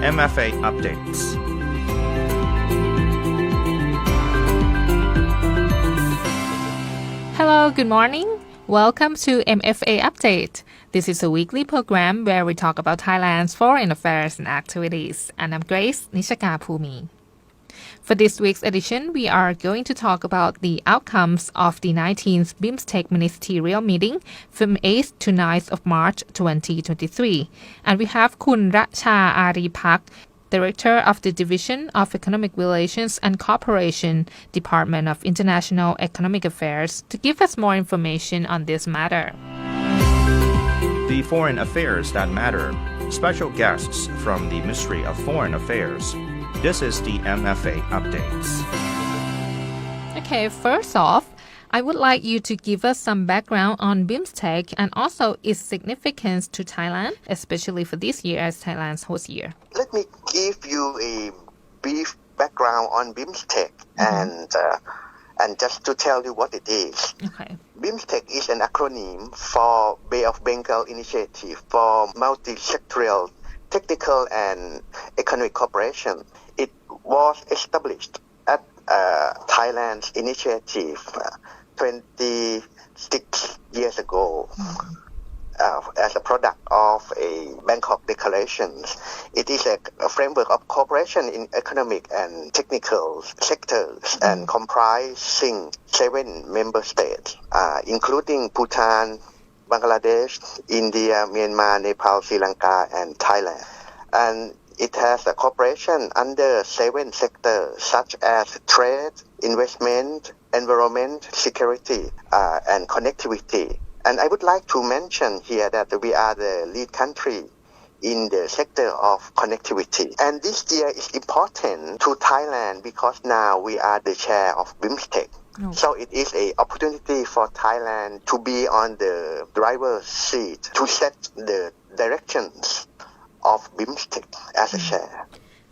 MFA updates. Hello, good morning. Welcome to MFA Update. This is a weekly program where we talk about Thailand's foreign affairs and activities. And I'm Grace Nishaka Phumi. For this week's edition, we are going to talk about the outcomes of the 19th BIMSTEC Ministerial meeting from 8th to 9th of March 2023. And we have Kun Racha Aribarg, Director of the Division of Economic Relations and Cooperation, Department of International Economic Affairs, to give us more information on this matter. The foreign affairs that matter. Special guests from the Ministry of Foreign Affairs. This is the MFA updates. Okay, first off, I would like you to give us some background on BIMSTEC and also its significance to Thailand, especially for this year as Thailand's host year. Let me give you a brief background on BIMSTEC and just to tell you what it is. Okay. BIMSTEC is an acronym for Bay of Bengal Initiative for Multi-Sectoral Technical and Economic Cooperation. It was established at Thailand's initiative 26 years ago as a product of a Bangkok Declarations. It is a framework of cooperation in economic and technical sectors and comprising 7 member states, including Bhutan, Bangladesh, India, Myanmar, Nepal, Sri Lanka, and Thailand. And it has a cooperation under 7 sectors such as trade, investment, environment, security, and connectivity. And I would like to mention here that we are the lead country in the sector of connectivity. And this year is important to Thailand because now we are the chair of BIMSTEC. Oh. So it is an opportunity for Thailand to be on the driver's seat to set the directions of BIMSTEC as a chair.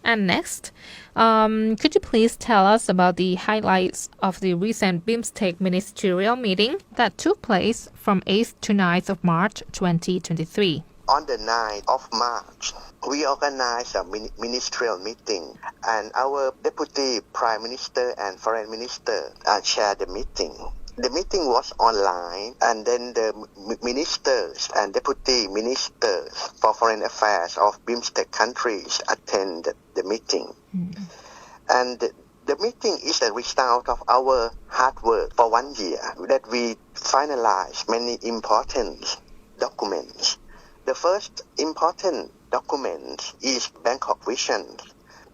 And next, could you please tell us about the highlights of the recent BIMSTEC Ministerial meeting that took place from 8th to 9th of March 2023? On the 9th of March, we organized a ministerial meeting, and our Deputy Prime Minister and Foreign Minister chaired the meeting. The meeting was online, and then the ministers and deputy ministers for foreign affairs of BIMSTEC countries attended the meeting. Mm-hmm. And the meeting is a result of our hard work for 1 year that we finalized many important documents. The first important document is Bangkok Vision.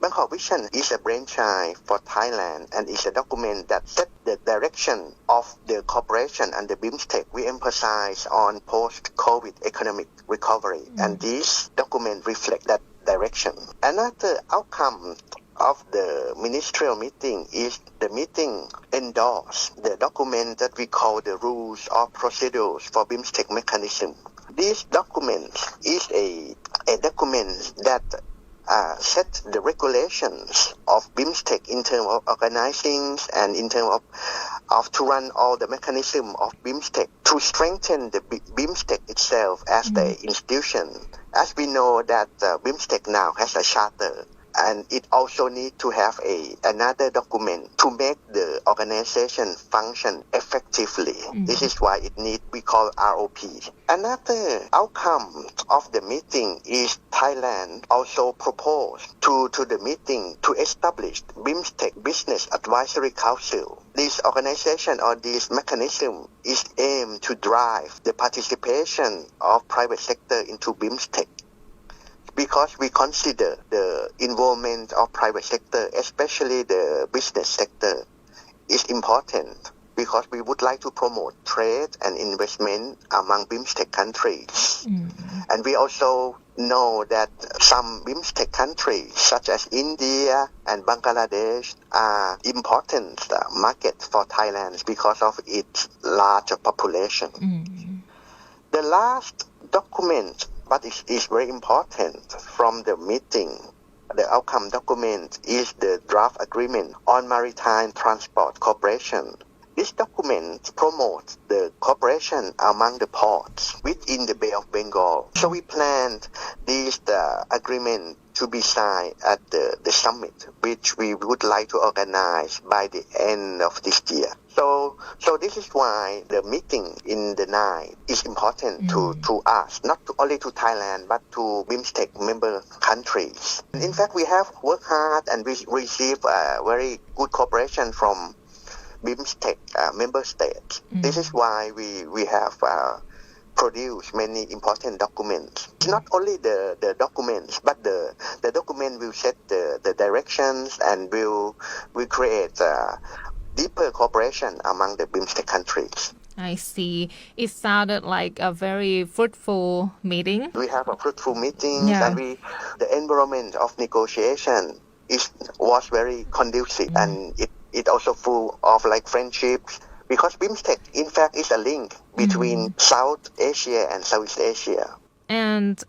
Bangkok Vision is a brainchild for Thailand and is a document that set the direction of the cooperation under BIMSTEC. We emphasize on post-COVID economic recovery, and this document reflects that direction. Another outcome of the ministerial meeting is the meeting endorsed the document that we call the Rules of Procedures for BIMSTEC Mechanism. This document is a document that set the regulations of BIMSTEC in terms of organizing and in terms of to run all the mechanism of BIMSTEC to strengthen the BIMSTEC itself as the institution. As we know that BIMSTEC now has a charter, and it also needs to have another document to make the organization function effectively. This is why we call ROP. Another outcome of the meeting is Thailand also proposed to the meeting to establish BIMSTEC Business Advisory Council. This organization or this mechanism is aimed to drive the participation of private sector into BIMSTEC. Because we consider the involvement of private sector, especially the business sector, is important because we would like to promote trade and investment among BIMSTEC countries. And we also know that some BIMSTEC countries, such as India and Bangladesh, are important market for Thailand because of its larger population. The last document, but it is very important from the meeting, the outcome document is the draft agreement on maritime transport cooperation. This document promotes the cooperation among the ports within the Bay of Bengal. So we planned this agreement to be signed at the summit, which we would like to organize by the end of this year. So this is why the meeting in the night is important to us, not only to Thailand, but to BIMSTEC member countries. In fact, we have worked hard and we receive very good cooperation from BIMSTEC member states. This is why we have produce many important documents. It's not only the documents, but the document will set the directions and will create deeper cooperation among the BIMSTEC countries. I see. It sounded like a very fruitful meeting. We have a fruitful meeting and the environment of negotiation was very conducive and it also full of like friendships. Because BIMSTEC, in fact, is a link between South Asia and Southeast Asia. And,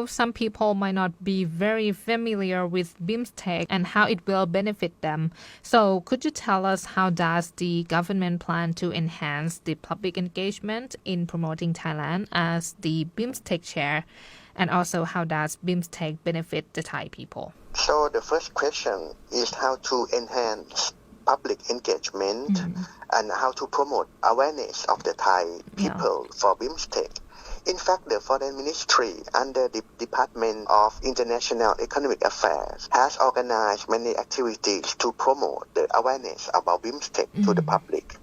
some people might not be very familiar with BIMSTEC and how it will benefit them. So could you tell us how does the government plan to enhance the public engagement in promoting Thailand as the BIMSTEC chair? And also, how does BIMSTEC benefit the Thai people? So the first question is how to enhance public engagement and how to promote awareness of the Thai people for BIMSTEC. In fact, the Foreign Ministry under the Department of International Economic Affairs has organized many activities to promote the awareness about BIMSTEC to the public.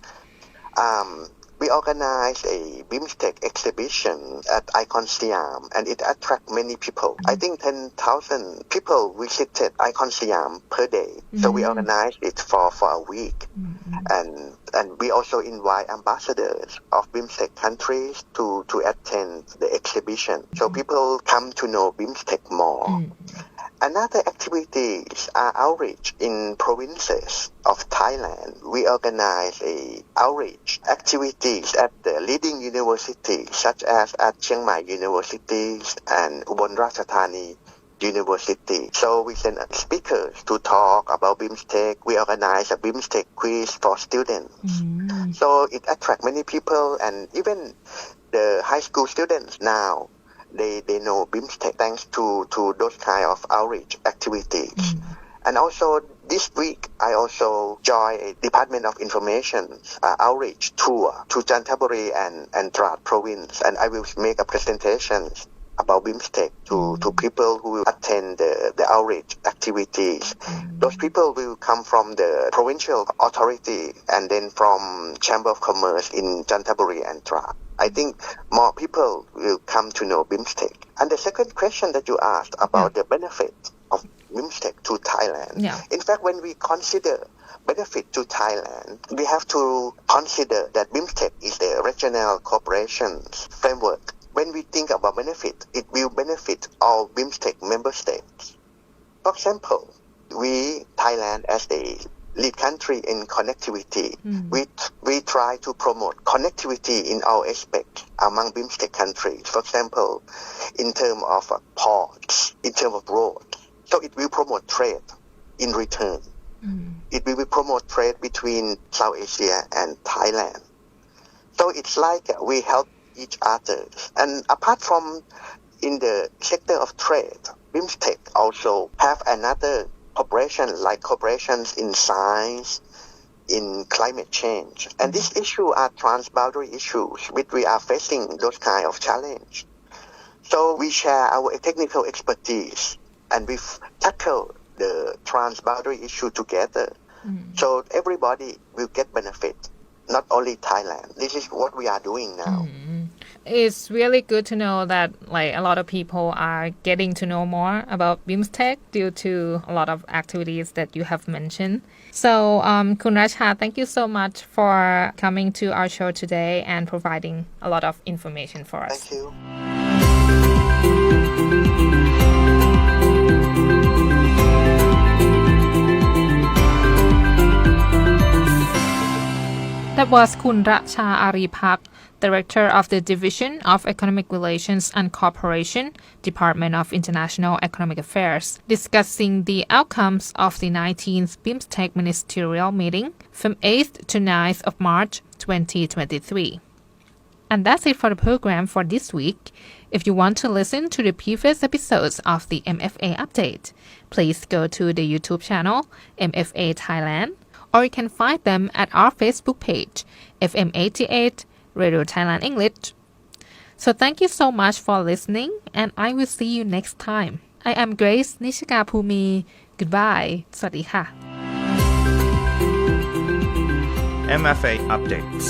We organized a BIMSTEC exhibition at Icon Siam and it attracted many people. I think 10,000 people visited Icon Siam per day. So we organized it for a week. And we also invite ambassadors of BIMSTEC countries to attend the exhibition. So people come to know BIMSTEC more. Another activities are outreach in provinces of Thailand. We organize outreach activities at the leading universities such as at Chiang Mai University and Ubon Ratchathani University. So we send speakers to talk about BIMSTEC. We organize a BIMSTEC quiz for students. So it attracts many people and even the high school students now. They know BIMSTEC thanks to those kind of outreach activities. And also this week, I also joined a Department of Information outreach tour to Chanthaburi and Trat province. And I will make a presentation about BIMSTEC to people who will attend the outreach activities. Those people will come from the provincial authority and then from Chamber of Commerce in Chanthaburi and Trat. I think more people will come to know BIMSTEC. And the second question that you asked about the benefit of BIMSTEC to Thailand. In fact, when we consider benefit to Thailand, we have to consider that BIMSTEC is a regional cooperation framework. When we think about benefit, it will benefit all BIMSTEC member states. For example, we, Thailand as a lead country in connectivity, we try to promote connectivity in all aspects among BIMSTEC countries. For example, in terms of ports, in terms of roads. So it will promote trade in return. It will promote trade between South Asia and Thailand. So it's like we help each other. And apart from in the sector of trade, BIMSTEC also have another cooperation like cooperations in science, in climate change. And these issues are transboundary issues which we are facing those kind of challenge. So we share our technical expertise and we tackle the transboundary issue together. So everybody will get benefit, not only Thailand. This is what we are doing now. It's really good to know that a lot of people are getting to know more about BIMSTEC due to a lot of activities that you have mentioned. So, Kun Racha, thank you so much for coming to our show today and providing a lot of information for us. Thank you. That was Kun Racha Aribarg, Director of the Division of Economic Relations and Cooperation, Department of International Economic Affairs, discussing the outcomes of the 19th BIMSTEC Ministerial meeting from 8th to 9th of March 2023. And that's it for the program for this week. If you want to listen to the previous episodes of the MFA Update, please go to the YouTube channel MFA Thailand, or you can find them at our Facebook page, FM88 Radio Thailand English. So thank you so much for listening, and I will see you next time. I am Grace Nishika Phumi. Goodbye. สวัสดีค่ะ MFA Updates